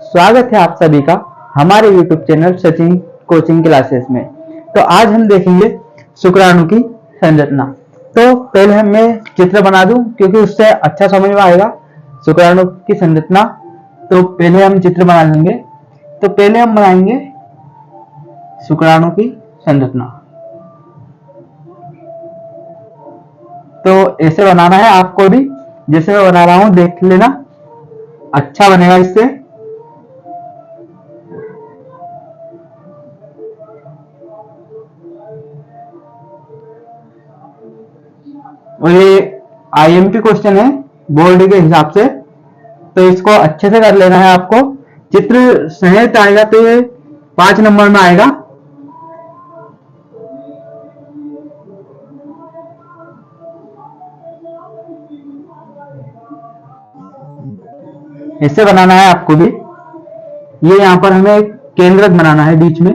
स्वागत है आप सभी का हमारे YouTube channel Sachin coaching classes में। तो आज हम देखेंगे शुक्राणु की संरचना। तो पहले मैं चित्र बना दूं क्योंकि उससे अच्छा समझ में आएगा शुक्राणु की संरचना। तो पहले हम चित्र बना लेंगे। तो पहले हम बनाएंगे शुक्राणु की संरचना। तो ऐसे बनाना है आपको भी, जैसे मैं बना रहा हूं देख लेना, अच्छा बनेगा इससे। और ये IMP क्वेश्चन है बोर्ड के हिसाब से, तो इसको अच्छे से कर लेना है आपको। चित्र सहित आएगा तो ये 5 नंबर में आएगा। ऐसे बनाना है आपको भी। ये यहां पर हमें एक केंद्रक बनाना है बीच में।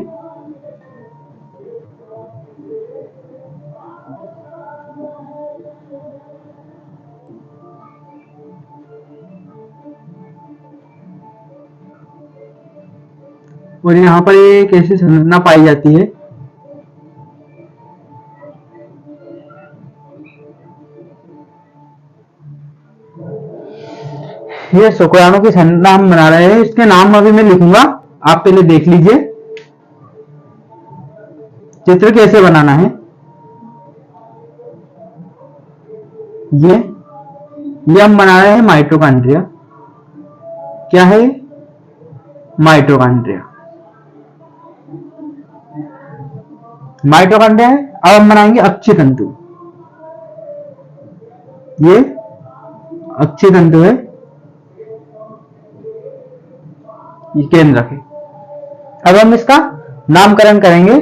और यहाँ पर एक ऐसी संरचना पाई जाती है। ये शुक्राणु की संरचना हम बना रहे हैं। इसके नाम अभी मैं लिखूंगा, आप पहले देख लीजिए चित्र कैसे बनाना है। ये हम बना रहे हैं माइटोकॉन्ड्रिया। क्या है? माइटोकॉन्ड्रिया। माइटोकॉन्ड्रिया है। अब हम बनाएंगे अक्षीय तंतु। ये अक्षीय तंतु है, ये केंद्रक है। अब हम इसका नामकरण करेंगे।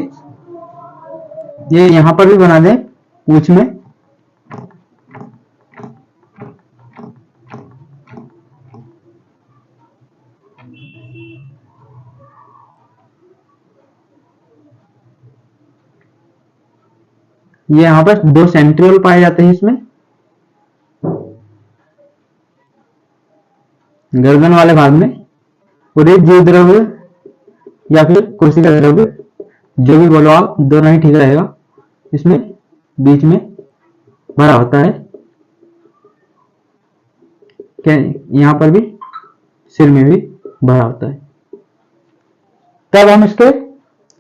ये यहां पर भी बना दें पूंछ में। ये यहां पर 2 सेंट्रियोल पाए जाते हैं इसमें, गर्दन वाले भाग में। और ये जीव द्रव्य या फिर कोशिका द्रव्य, जो भी बोलो आप, दोनों ही ठीक रहेगा। इसमें बीच में भरा होता है, क्या यहां पर भी सिर में भी भरा होता है। तब हम इसके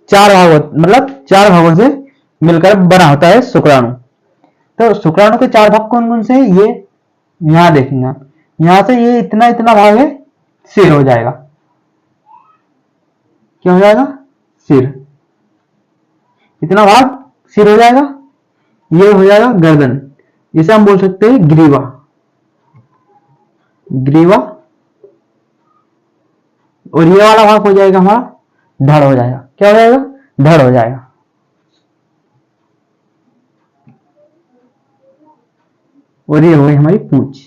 4 भाग, मतलब 4 भागों से मिलकर बना होता है शुक्राणु। तो शुक्राणु के 4 भाग कौन कौन से हैं ये यहां देखेंगे आप। यहां से ये इतना इतना भाग है, सिर हो जाएगा। क्या हो जाएगा? सिर। इतना भाग सिर हो जाएगा। ये हो जाएगा गर्दन, इसे हम बोल सकते हैं ग्रीवा। ग्रीवा। और ये वाला भाग हो जाएगा हमारा धड़ हो जाएगा। क्या हो जाएगा? धड़ हो जाएगा। और ये हो गई हमारी पूंछ।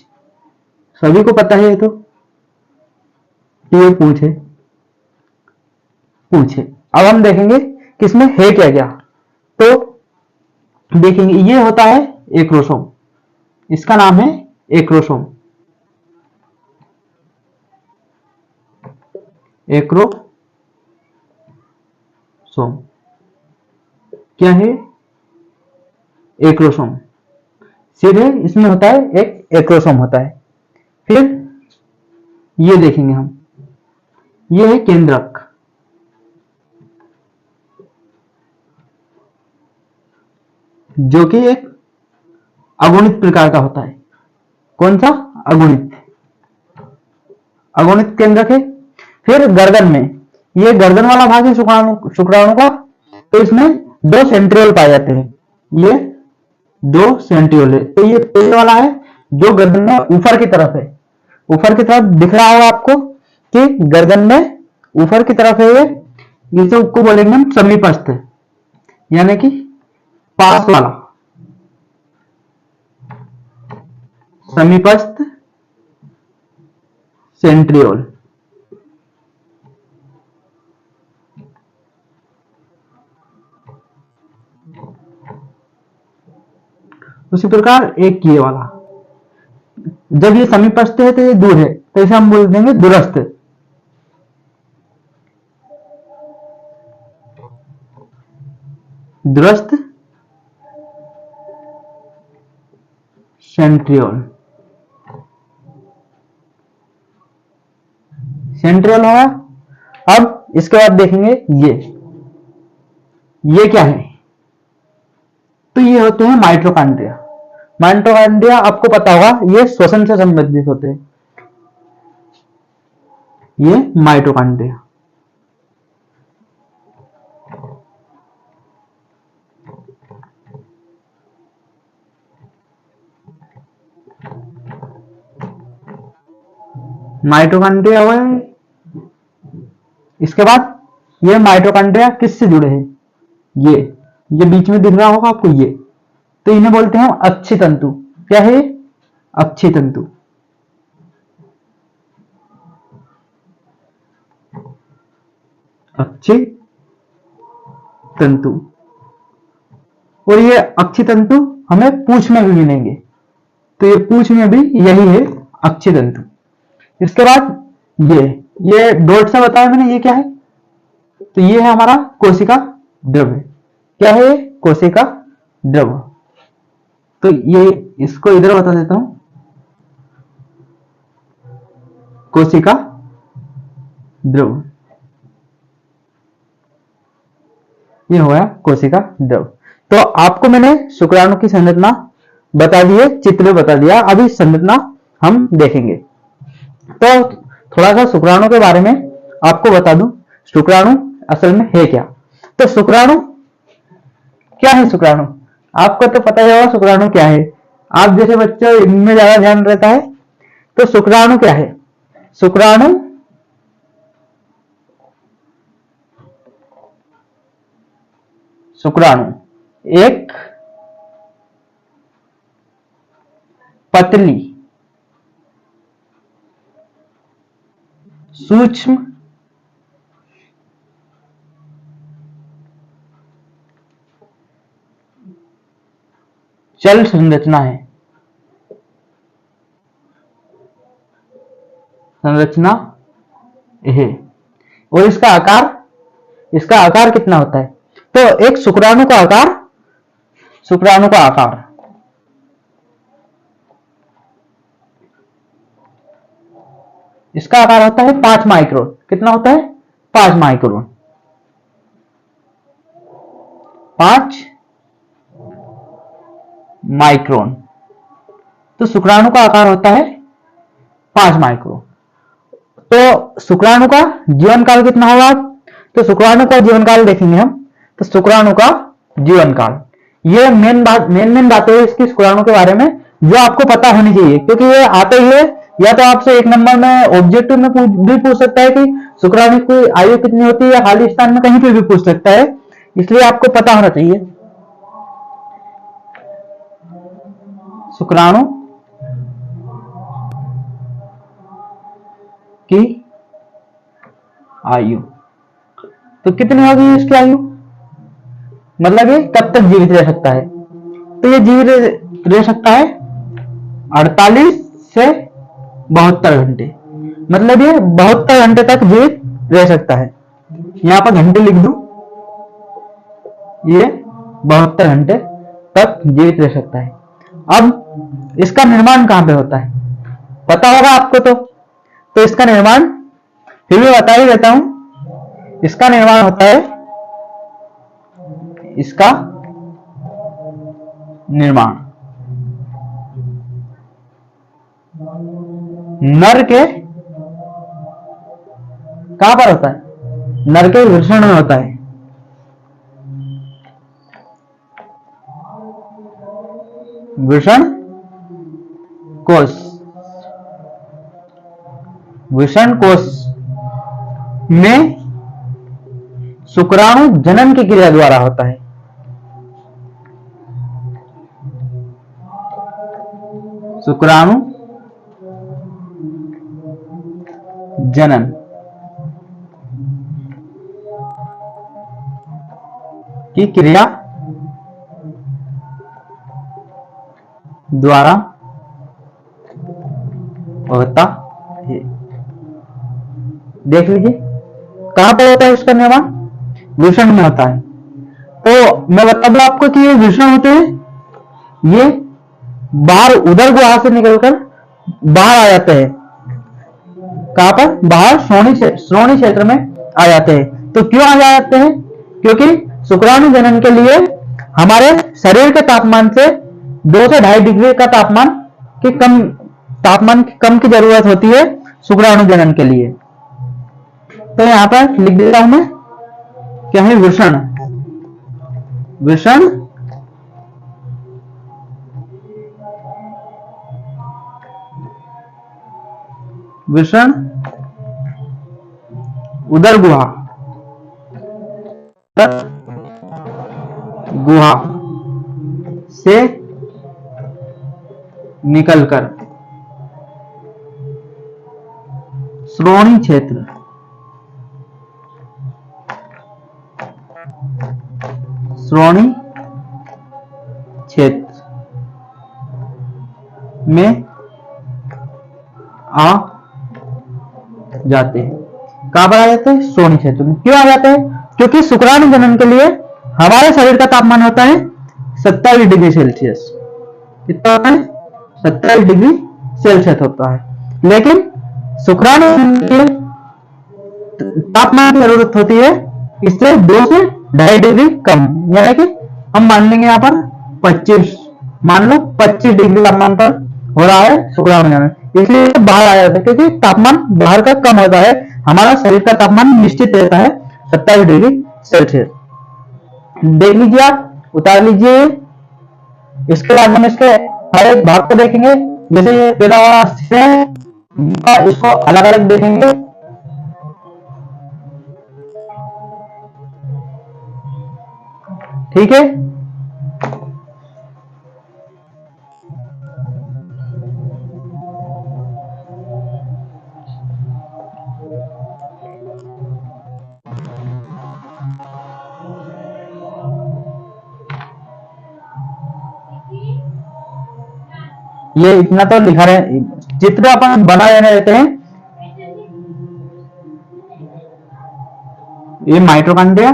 सभी को पता है ये तो, ये पूंछ है। पूंछ है। अब हम देखेंगे कि इसमें है क्या क्या। तो देखेंगे, ये होता है एक्रोसोम। इसका नाम है एक्रोसोम। एक्रोसोम क्या है? एक्रोसोम सिर है, इसमें होता है एक एक्रोसोम होता है। फिर ये देखेंगे हम, ये है केंद्रक, जो कि एक अगुणित प्रकार का होता है। कौन सा? अगुणित। अगुणित केंद्रक है। फिर गर्दन में, ये गर्दन वाला भाग है शुक्राणु का। तो इसमें 2 सेंट्रियोल पाए जाते हैं। ये 2 सेंट्रियोल है। तो ये पहले वाला है जो गर्दन में ऊपर की तरफ है। ऊपर की तरफ दिख रहा होगा आपको कि गर्दन में ऊपर की तरफ है ये। इसे को बोलेंगे हम समीपस्थ, यानी कि पास वाला, समीपस्थ सेंट्रियोल। उसी प्रकार एक ये वाला, जब ये समीपस्थ है तो ये दूर है, तो इसे हम बोल देंगे दूरस्थ। दूरस्थ सेंट्रियोल, सेंट्रियोल होगा। अब इसके बाद देखेंगे ये क्या है, तो ये होते हैं माइटोकॉन्ड्रिया। माइटोकॉन्ड्रिया आपको पता होगा ये श्वसन से संबंधित होते हैं, ये माइटोकॉन्ड्रिया। माइटोकॉन्ड्रिया हुआ है। इसके बाद ये माइटोकॉन्ड्रिया किससे जुड़े हैं, ये बीच में दिख रहा होगा आपको, ये तो इन्हें बोलते हैं अक्षी तंतु। क्या है, अक्षी तंतु। अक्षी तंतु। और ये अक्षी तंतु हमें पूंछ में भी मिलेंगे, तो ये पूंछ में भी यही है अक्षी तंतु। इसके बाद ये डॉट से बताया मैंने, ये क्या है, तो ये है हमारा कोशिका द्रव्य। क्या है, कोशिका द्रव्य। तो ये इसको इधर बता देता हूं, कोशिका द्रव्य, ये हो गया कोशिका द्रव्य। तो आपको मैंने शुक्राणु की संरचना बता दी है, चित्र बता दिया, अभी संरचना हम देखेंगे। तो थोड़ा सा शुक्राणु के बारे में आपको बता दूं, शुक्राणु असल में है क्या। तो शुक्राणु क्या है, शुक्राणु आपको तो पता ही होगा शुक्राणु क्या है, आप जैसे बच्चों इनमें ज्यादा ध्यान रहता है। तो शुक्राणु क्या है, शुक्राणु एक पतली सूक्ष्म जल संरचना है, संरचना है। और इसका आकार कितना होता है, तो एक शुक्राणु का आकार इसका आकार होता है 5 माइक्रोन। कितना होता है, 5 माइक्रोन। 5 माइक्रोन। तो शुक्राणु का आकार होता है 5 माइक्रोन। तो शुक्राणु का जीवन काल कितना होगा, तो शुक्राणु का जीवन काल देखेंगे हम। तो शुक्राणु का जीवन काल, ये मेन बातें है इसकी शुक्राणु के बारे में जो आपको पता होनी चाहिए, क्योंकि ये आता ही है, या तो आपसे 1 नंबर में ऑब्जेक्टिव में भी पूछ सकता है कि शुक्राणु की आयु कितनी होती है, या खाली स्थान में कहीं पे भी पूछ सकता है, इसलिए आपको पता होना चाहिए। शुक्राणु की आयु तो कितनी होगी इसकी आयु, मतलब ये कब तक जीवित रह सकता है, तो ये जीवित रह सकता है 48 से 72 घंटे। मतलब ये 72 घंटे तक जीवित रह सकता है। यहां पर घंटे लिख दूं, ये 72 घंटे तक जीवित रह सकता है। अब इसका निर्माण कहां पे होता है, पता होगा आपको। तो इसका निर्माण फिर भी बता ही देता हूं। इसका निर्माण होता है, इसका निर्माण नर के कहां पर होता है, नर के वृषण में होता है। वृषण कोश, वृषण कोश में शुक्राणु जनन की क्रिया द्वारा होता है। शुक्राणु जनन की क्रिया द्वारा होता है। देख लीजिए कहां पर होता है इसका निर्माण, वृषण में होता है। तो मैं बता दूं आपको कि ये वृषण होते हैं, ये बाहर उदर गुहा से निकलकर बाहर आ जाते हैं। कहां पर? बाहर श्रोणी क्षेत्र में आ जाते हैं। तो क्यों आ जाते हैं? क्योंकि शुक्राणु जनन के लिए हमारे शरीर के तापमान से 2 से 2.5 डिग्री का तापमान कम की जरूरत होती है शुक्राणु जनन के लिए। तो यहां पर लिख देता हूं मैं, क्या है? वृषण। वृषण वृषण उदर गुहा से निकलकर श्रोणी क्षेत्र में आ जाते हैं। कहां पर आ जाते हैं? श्रोणी क्षेत्र में। क्यों आ जाते हैं? क्योंकि शुक्राणु जनन के लिए हमारे शरीर का तापमान होता है 27 डिग्री सेल्सियस। कितना होता है? 27 डिग्री सेल्सियस होता है। लेकिन शुक्राणु के तापमान की जरूरत होती है इससे 2 से 2.5 डिग्री कम, यानी कि हम मान लेंगे यहाँ पर 25, मान लो 25 डिग्री तापमान पर हो रहा है शुक्राणु जनन, इसलिए बाहर आ जाता है। क्योंकि तापमान बाहर का कम होता है, हमारा शरीर का तापमान निश्चित रहता है 27 डिग्री सेल्सियस। देख लीजिए, आप उतार लीजिए। इसके बाद हम इसके हर एक भाग को देखेंगे। जैसे ये पहला वाला है, इसको अलग अलग देखेंगे। ठीक है, ये इतना तो लिखा रहे, चित्र अपन बना रहते हैं। ये माइटोकॉन्ड्रिया,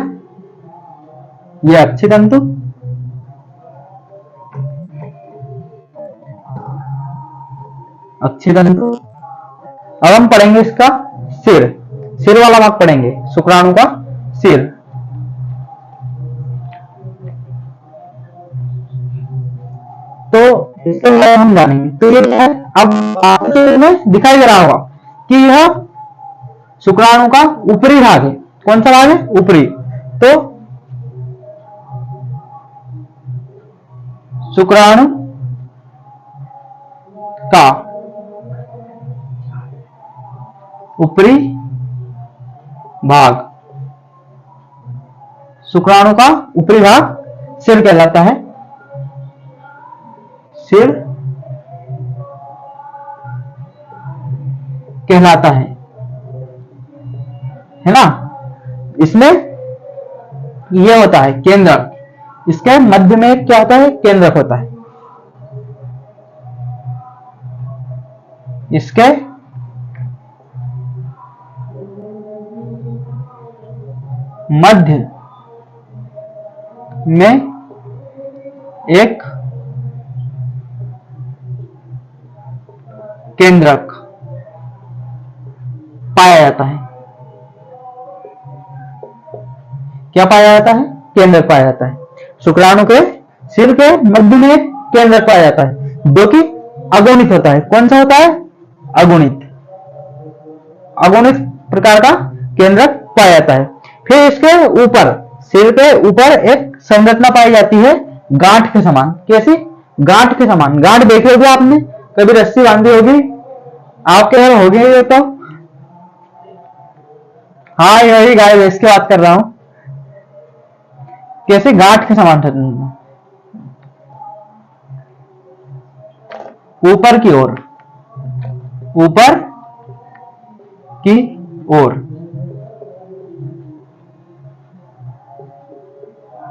ये अक्षितंतु, अब हम पढ़ेंगे इसका सिर वाला भाग पढ़ेंगे, शुक्राणु का सिर। तो इसके बारे में हम जानेंगे। तो ये क्या है? अब आपको में दिखाई दे रहा होगा कि यह शुक्राणु का ऊपरी भाग है। कौन सा भाग है? ऊपरी। तो शुक्राणु का ऊपरी भाग, शुक्राणु का ऊपरी भाग सिर कहलाता है। सिर कहलाता है ना। इसमें यह होता है केंद्रक, इसके मध्य में क्या होता है? केंद्रक होता है। इसके मध्य में एक केंद्रक पाया जाता है। क्या पाया जाता है? केंद्रक पाया जाता है। शुक्राणु के सिर के मध्य में एक केंद्रक पाया जाता है जो कि अगुणित होता है। कौन सा होता है? अगुणित प्रकार का केंद्रक पाया जाता है। फिर इसके ऊपर, सिर के ऊपर एक संरचना पाई जाती है गांठ के समान। कैसी? गांठ के समान। गांठ देखी होगी आपने, कभी रस्सी बांधी होगी आपके घर, होगी ये तो। हाँ, यही गाय भैंस की बात कर रहा हूं। कैसे? गांठ के समान ऊपर की ओर, ऊपर की ओर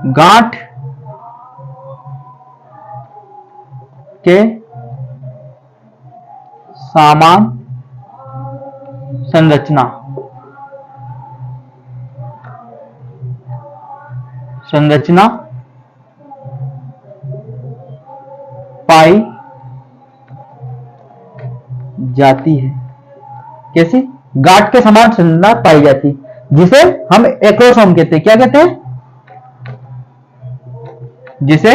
गांठ के समान संरचना जाती है। कैसी? गांठ के समान संरचना पाई जाती है, जिसे हम एक्रोसोम कहते हैं। क्या कहते हैं? जिसे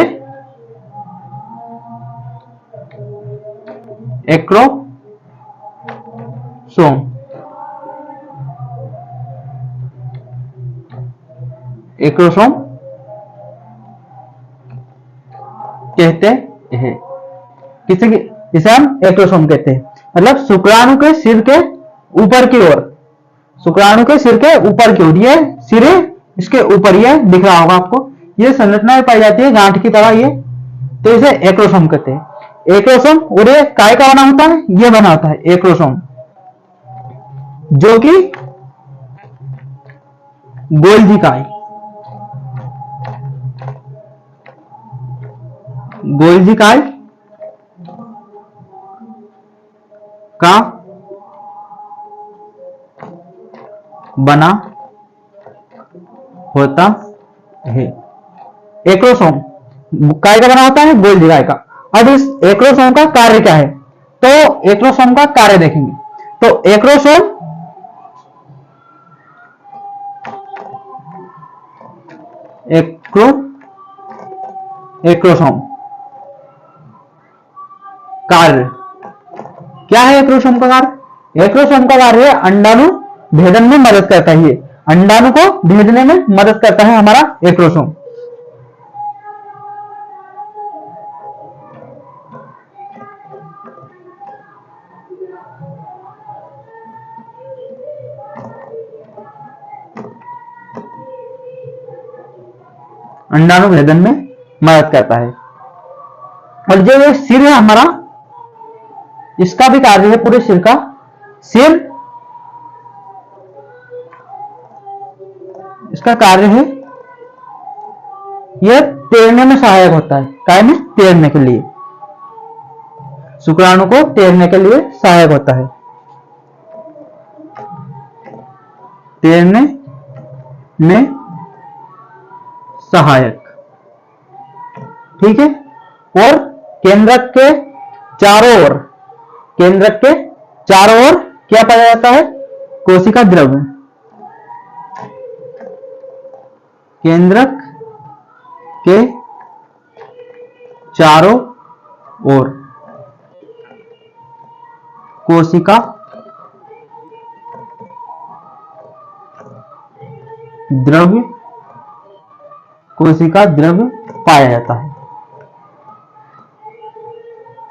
एक्रोसोम कहते हैं। इसे हम एक्रोसोम कहते हैं। मतलब शुक्राणु के सिर के ऊपर की ओर, शुक्राणु के सिर के ऊपर की ओर, ये सिरे इसके ऊपर, ये दिख रहा होगा आपको, ये संरचना पाई जाती है गांठ की तरह ये, तो इसे एक्रोसोम कहते हैं। एक्रोसोम, और ये काय का बना होता है? ये बना होता है एक्रोसोम, जो कि गोल्जी काय, गोल्जी काय का बना होता है। एक्रोसोम काय का बना होता है? गोल्जी काय का। अब इस एक्रोसोम का कार्य क्या है? तो एक्रोसोम का कार्य देखेंगे। तो एक्रोसोम एक्रोसोम कार्य क्या है? एक्रोसोम का कार्य, एक्रोसोम का कार्य अंडाणु भेदन में मदद करता है। अंडाणु को भेदने में मदद करता है हमारा एक्रोसोम। अंडाणु भेदन में मदद करता है। और जो ये सिर है हमारा, इसका भी कार्य है, पूरे सिर का, सिर इसका कार्य है, यह तैरने में सहायक होता है। काय में? तैरने के लिए, शुक्राणु को तैरने के लिए सहायक होता है, तैरने में सहायक। ठीक है। और केंद्रक के चारों ओर, केंद्रक के चारों ओर क्या पाया जाता है? कोशिका द्रव्य। केंद्रक के चारों ओर कोशिका द्रव्य, कोशिका द्रव्य पाया जाता है।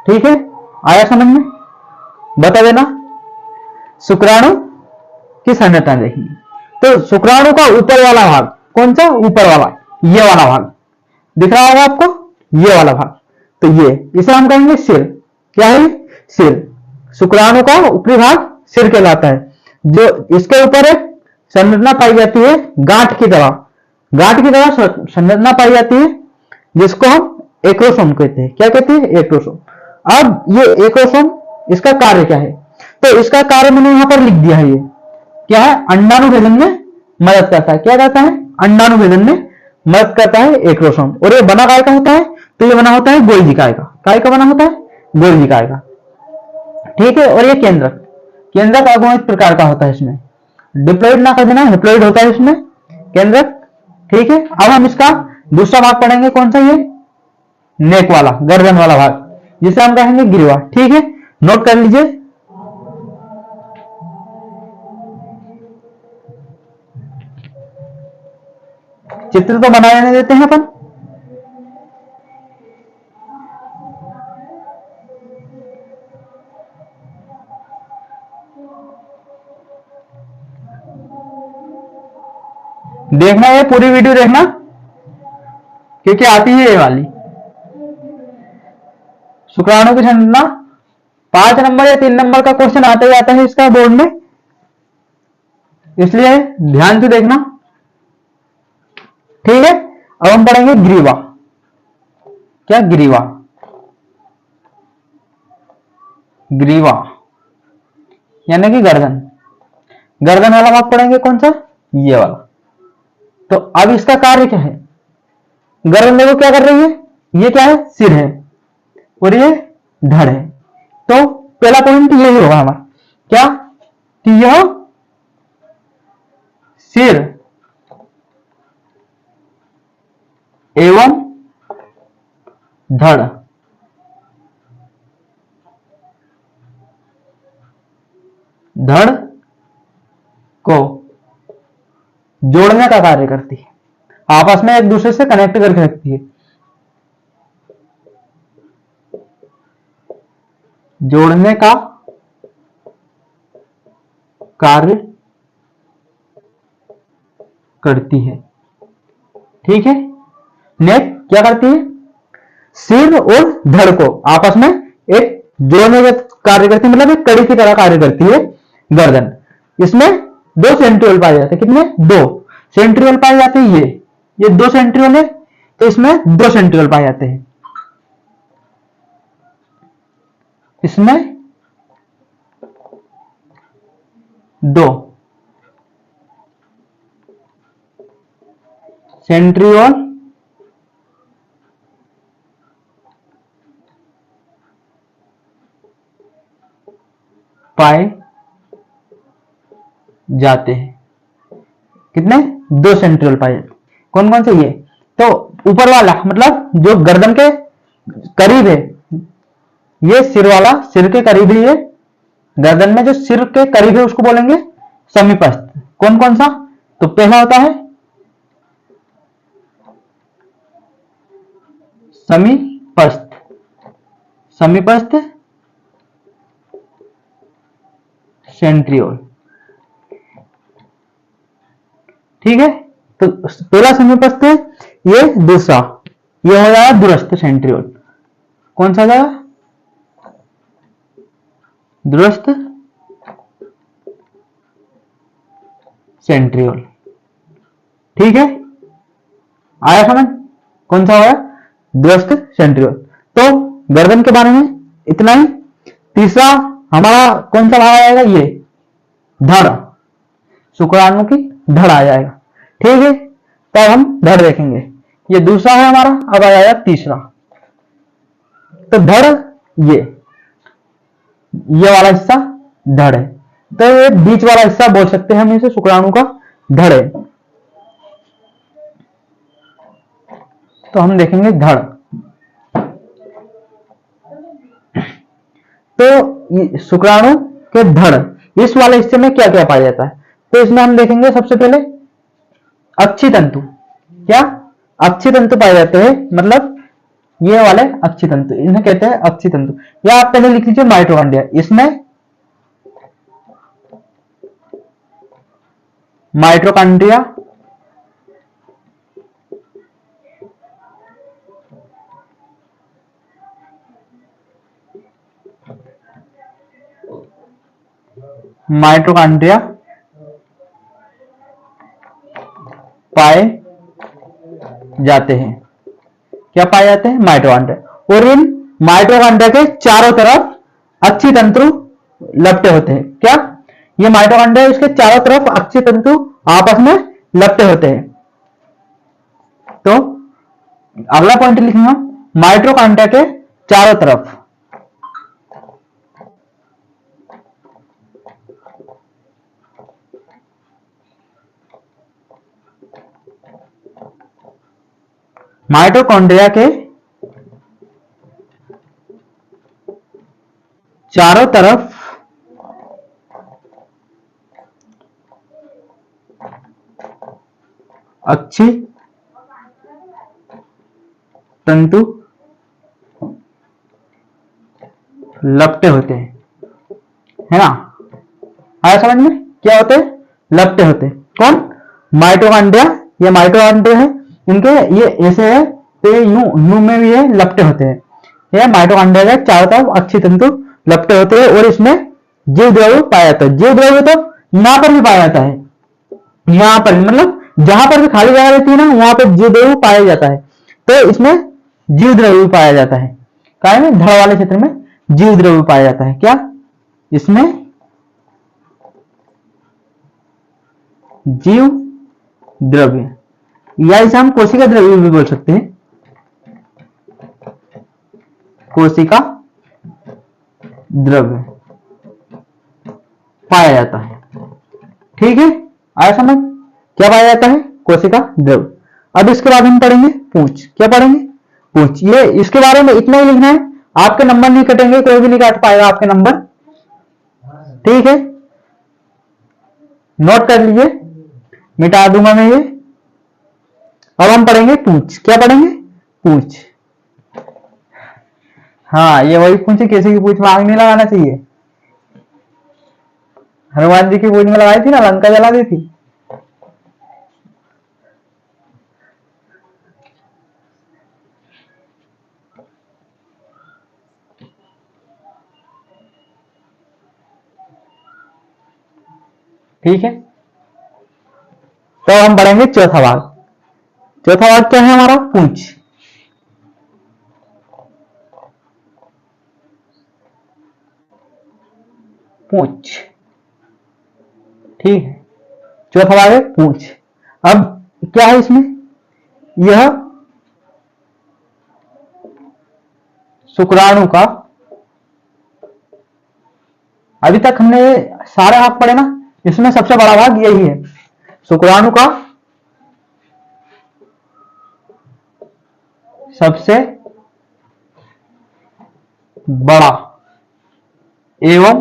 ठीक है, आया समझ में? बता देना। शुक्राणु की संरचना देखेंगे। तो शुक्राणु का ऊपर वाला भाग, कौन सा? ऊपर वाला, ये वाला भाग दिख रहा होगा आपको, ये वाला भाग, तो ये, इसे हम कहेंगे सिर। क्या है? सिर। शुक्राणु का ऊपरी भाग सिर कहलाता है। जो इसके ऊपर एक संरचना पाई जाती है गांठ की तरह, गांठ की तरह संरचना पाई जाती है, जिसको हम एक्रोसोम कहते हैं। क्या कहते हैं? एक्रोसोम। अब ये एक्रोसोम, इसका कार्य क्या है? तो इसका कार्य मैंने यहां पर लिख दिया है। ये क्या है? अंडाणु भेदन में मदद करता है। क्या करता है? अंडाणु भेदन में मदद करता है एक्रोसोम। और ये बना काय का होता है? तो ये बना होता है गोल्जी काय का। काय का बना होता है? गोल्जी काय का। ठीक है। और ये केंद्रक, केंद्रक अगोणित प्रकार का होता है। इसमें डिप्लॉइड ना कर देना, हेप्लॉइड होता है इसमें केंद्रक। ठीक है। अब हम इसका दूसरा भाग पढ़ेंगे, कौन सा? ये नेक वाला, गर्दन वाला भाग, जिसे हम कहेंगे ग्रीवा। ठीक है, नोट कर लीजिए। चित्र तो बना लेने देते हैं अपन। देखना है, पूरी वीडियो देखना, क्योंकि आती है ये वाली शुक्राणु की संरचना। 5 नंबर या 3 नंबर का क्वेश्चन आते ही आता है इसका बोर्ड में, इसलिए ध्यान से देखना। ठीक है। अब हम पढ़ेंगे ग्रीवा। क्या? ग्रीवा। ग्रीवा यानी कि गर्दन। गर्दन वाला भाग पढ़ेंगे, कौन सा? ये वाला। तो अब इसका कार्य क्या है? गर्दन देखो क्या कर रही है, ये क्या है? सिर है और ये धड़ है। तो पहला पॉइंट यही होगा हमारा, क्या कि यह सिर एवं धड़ धड़ को जोड़ने का कार्य करती है, आपस में एक दूसरे से कनेक्ट करके रखती है, जोड़ने का कार्य करती है। ठीक है, नेक्स्ट क्या करती है, सिर और धड़ को आपस में एक जोड़ने का कार्य करती है, मतलब एक कड़ी की तरह कार्य करती है गर्दन। इसमें दो सेंट्रियोल पाए जाते हैं, कितने, दो सेंट्रियोल पाए जाते हैं, ये दो सेंट्रियोल है, तो इसमें दो सेंट्रियोल पाए जाते हैं, इसमें दो सेंट्रियोल पाए जाते हैं, कितने, दो सेंट्रियोल पाए जाते हैं। कौन कौन से, ये तो ऊपर वाला मतलब जो गर्दन के करीब है, ये सिर वाला, सिर के करीब ही है, गर्दन में जो सिर के करीब है उसको बोलेंगे समीपस्थ। कौन कौन सा, तो पहला होता है समीपस्थ, समीपस्थ सेंट्रियोल। ठीक है, तो पहला समीपस्थ है, ये दूसरा, ये हो जाएगा दूरस्थ सेंट्रियोल। कौन सा जाएगा, दूरस्थ सेंट्रियोल। ठीक है, आया समझ, कौन सा होगा, दूरस्थ सेंट्रियोल। तो गर्दन के बारे में इतना ही। तीसरा हमारा कौन सा भाग आएगा, ये धड़, शुक्राणु की धड़ आ जाएगा। ठीक है, तब हम धड़ देखेंगे, ये दूसरा है हमारा, अब आ जाएगा तीसरा। तो धड़, ये वाला हिस्सा धड़ है, तो ये बीच वाला हिस्सा बोल सकते हैं हम इसे शुक्राणु का धड़ है। तो हम देखेंगे धड़, तो शुक्राणु के धड़, इस वाले हिस्से में क्या क्या पाया जाता है, तो इसमें हम देखेंगे सबसे पहले अक्षी तंतु। क्या, अक्षी तंतु पाए जाते हैं, मतलब ये वाले अक्षी तंतु, इन्हें कहते हैं अक्षी तंतु। या आप पहले लिख लीजिए माइटोकॉन्ड्रिया, इसमें माइटोकॉन्ड्रिया माइटोकॉन्ड्रिया पाए जाते हैं, क्या पाए जाते हैं, माइटोकॉन्ड्रिया। और इन माइटोकॉन्ड्रिया के चारों तरफ अक्षी तंतु लपटे होते हैं। क्या, ये माइटोकॉन्ड्रिया, इसके चारों तरफ अक्षी तंतु आपस में लपटे होते हैं। तो अगला पॉइंट लिखेंगे माइटोकॉन्ड्रिया के चारों तरफ माइटोकॉन्ड्रिया के चारों तरफ अक्षी तंतु लपटे होते हैं, है ना, आया समझ में, क्या होते हैं, लपटे होते हैं। कौन, माइटोकॉन्ड्रिया, ये माइटोकॉन्ड्रिया है, इनके ये ऐसे है, तो ये यूं में भी ये लपटे होते हैं। ये माइटोकॉन्ड्रिया के चारों तरफ अक्षी तंतु लपटे होते हैं, और इसमें जीव द्रव्य पाया जाता है। जीव द्रव्य तो यहां पर भी पाया जाता है, यहां पर मतलब जहां पर भी खाली जगह रहती है ना, वहां पर जीव द्रव्य पाया जाता है। तो इसमें जीव द्रव्य पाया जाता है, क्या में, धड़ वाले क्षेत्र में जीव द्रव्य पाया जाता है। क्या, इसमें जीव द्रव्य, या इसे हम कोशिका द्रव्य भी बोल सकते हैं, कोशिका द्रव्य पाया जाता है। ठीक है, आया समझ? क्या पाया जाता है? कोशिका द्रव्य। अब इसके बाद हम पढ़ेंगे पूंछ। क्या पढ़ेंगे? पूंछ। ये इसके बारे में इतना ही लिखना है, आपके नंबर नहीं कटेंगे, कोई भी नहीं काट पाएगा आपके नंबर। ठीक है, नोट कर लीजिए, मिटा दूंगा मैं ये। अब हम पढ़ेंगे पूंछ। क्या पढ़ेंगे? पूंछ। हाँ, ये वही पूंछ है, किसी की पूंछ में आग नहीं लगाना चाहिए। हनुमान जी की पूंछ में लगाई थी ना, लंका जला दी थी। ठीक है, तो हम पढ़ेंगे चौथा भाग। चौथा भाग क्या है हमारा? पूंछ। पूंछ। ठीक है, चौथा भाग है पूंछ। अब क्या है इसमें? यह शुक्राणु का, अभी तक हमने सारे भाग पढ़े ना, इसमें सबसे बड़ा भाग यही है, शुक्राणु का सबसे बड़ा एवं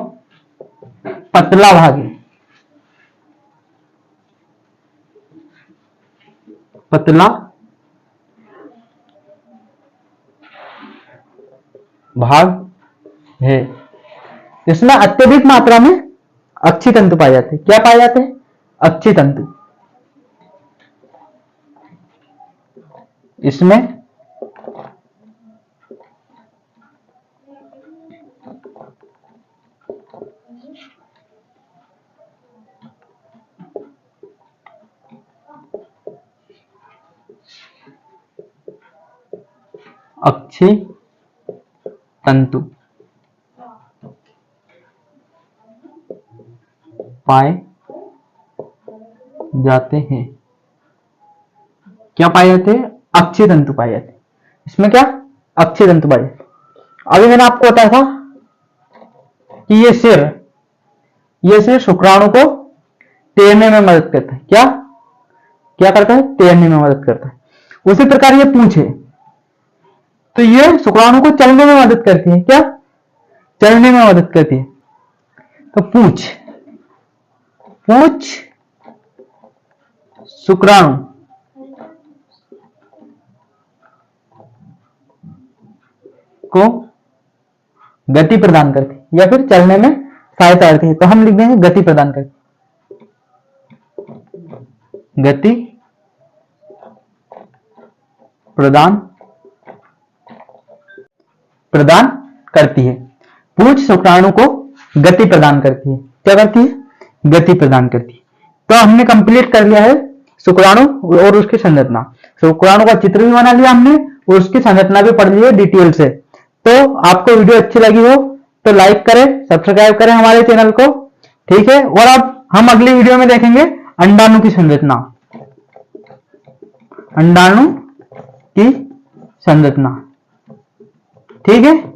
पतला भाग है। पतला भाग है। इसमें अत्यधिक मात्रा में अक्षी तंतु पाए जाते हैं। क्या पाए जाते हैं? अक्षी तंतु। इसमें अक्षी तंतु पाए जाते हैं। क्या पाए जाते हैं? अक्षी तंतु पाए जाते हैं। इसमें क्या? अक्षी तंतु पाए जाते हैं। अभी मैंने आपको बताया था कि ये सिर शुक्राणु को तैरने में मदद करता है। क्या क्या करता है? तैरने में मदद करता है। उसी प्रकार ये पूंछ है, तो ये शुक्राणु को चलने में मदद करती है। क्या? चलने में मदद करती है। तो पूंछ शुक्राणु को गति प्रदान करती है या फिर चलने में सहायता करती है। तो हम लिख देंगे गति प्रदान करती है। गति प्रदान करती है। पूंछ शुक्राणु को गति प्रदान करती है। क्या करती है? गति प्रदान करती है। तो हमने कंप्लीट कर लिया है शुक्राणु और उसकी संरचना। शुक्राणु का चित्र भी बना लिया हमने और उसकी संरचना भी पढ़ ली है डिटेल से। तो आपको वीडियो अच्छी लगी हो तो लाइक करें, सब्सक्राइब करें हमारे चैनल को। ठीक है, और अब हम अगली वीडियो में देखेंगे अंडाणु की संरचना। अंडाणु की संरचना। ठीक है।